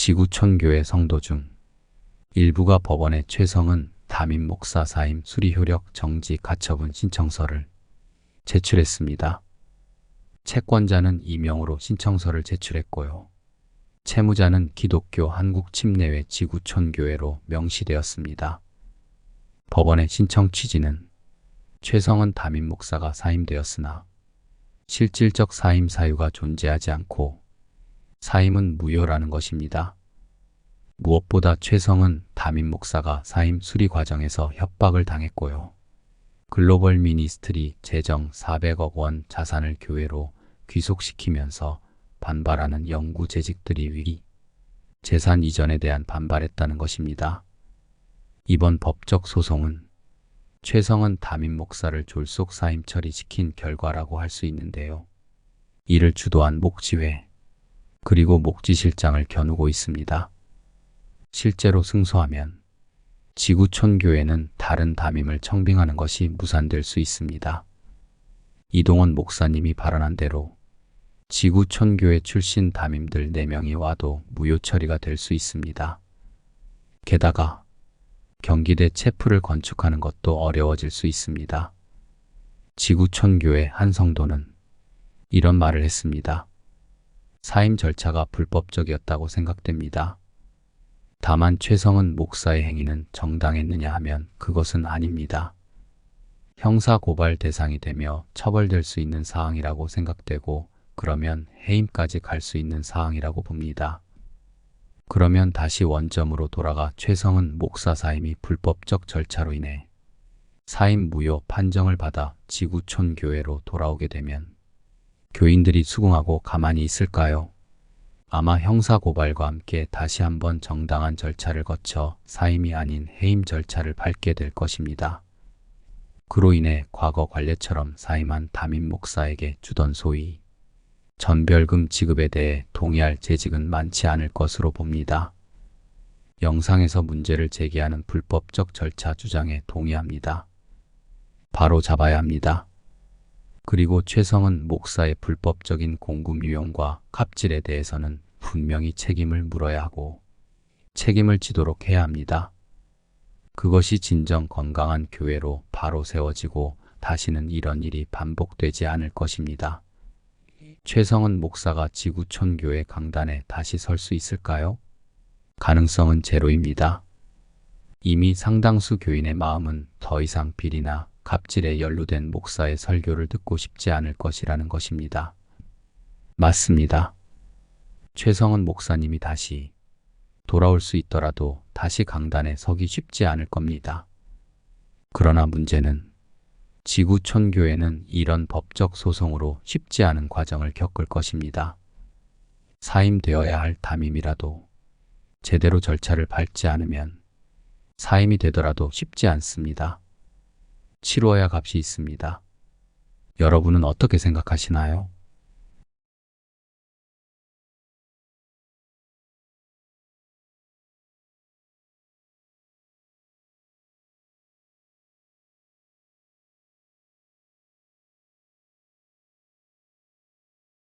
지구촌교회 성도 중 일부가 법원에 최성은 담임 목사 사임 수리 효력 정지 가처분 신청서를 제출했습니다. 채권자는 이명으로 신청서를 제출했고요. 채무자는 기독교 한국침례회 지구촌교회로 명시되었습니다. 법원의 신청 취지는 최성은 담임 목사가 사임되었으나 실질적 사임 사유가 존재하지 않고 사임은 무효라는 것입니다. 무엇보다 최성은 담임 목사가 사임 수리 과정에서 협박을 당했고요. 글로벌 미니스트리 재정 400억 원 자산을 교회로 귀속시키면서 반발하는 영구 재직들이 위기, 재산 이전에 대한 반발했다는 것입니다. 이번 법적 소송은 최성은 담임 목사를 졸속 사임 처리시킨 결과라고 할 수 있는데요. 이를 주도한 목지회, 그리고 목지실장을 겨누고 있습니다. 실제로 승소하면 지구촌교회는 다른 담임을 청빙하는 것이 무산될 수 있습니다. 이동원 목사님이 발언한 대로 지구촌교회 출신 담임들 4명이 와도 무효 처리가 될 수 있습니다. 게다가 경기대 체프를 건축하는 것도 어려워질 수 있습니다. 지구촌교회 한 성도는 이런 말을 했습니다. 사임 절차가 불법적이었다고 생각됩니다. 다만 최성은 목사의 행위는 정당했느냐 하면 그것은 아닙니다. 형사고발 대상이 되며 처벌될 수 있는 사항이라고 생각되고 그러면 해임까지 갈 수 있는 사항이라고 봅니다. 그러면 다시 원점으로 돌아가 최성은 목사 사임이 불법적 절차로 인해 사임 무효 판정을 받아 지구촌 교회로 돌아오게 되면 교인들이 수긍하고 가만히 있을까요? 아마 형사고발과 함께 다시 한번 정당한 절차를 거쳐 사임이 아닌 해임 절차를 밟게 될 것입니다. 그로 인해 과거 관례처럼 사임한 담임 목사에게 주던 소위 전별금 지급에 대해 동의할 재직은 많지 않을 것으로 봅니다. 영상에서 문제를 제기하는 불법적 절차 주장에 동의합니다. 바로 잡아야 합니다. 그리고 최성은 목사의 불법적인 공금 유용과 갑질에 대해서는 분명히 책임을 물어야 하고 책임을 지도록 해야 합니다. 그것이 진정 건강한 교회로 바로 세워지고 다시는 이런 일이 반복되지 않을 것입니다. 최성은 목사가 지구촌 교회 강단에 다시 설 수 있을까요? 가능성은 제로입니다. 이미 상당수 교인의 마음은 더 이상 비리나 갑질에 연루된 목사의 설교를 듣고 싶지 않을 것이라는 것입니다. 맞습니다. 최성은 목사님이 다시 돌아올 수 있더라도 다시 강단에 서기 쉽지 않을 겁니다. 그러나 문제는 지구촌 교회는 이런 법적 소송으로 쉽지 않은 과정을 겪을 것입니다. 사임되어야 할 담임이라도 제대로 절차를 밟지 않으면 사임이 되더라도 쉽지 않습니다. 치루어야 값이 있습니다. 여러분은 어떻게 생각하시나요?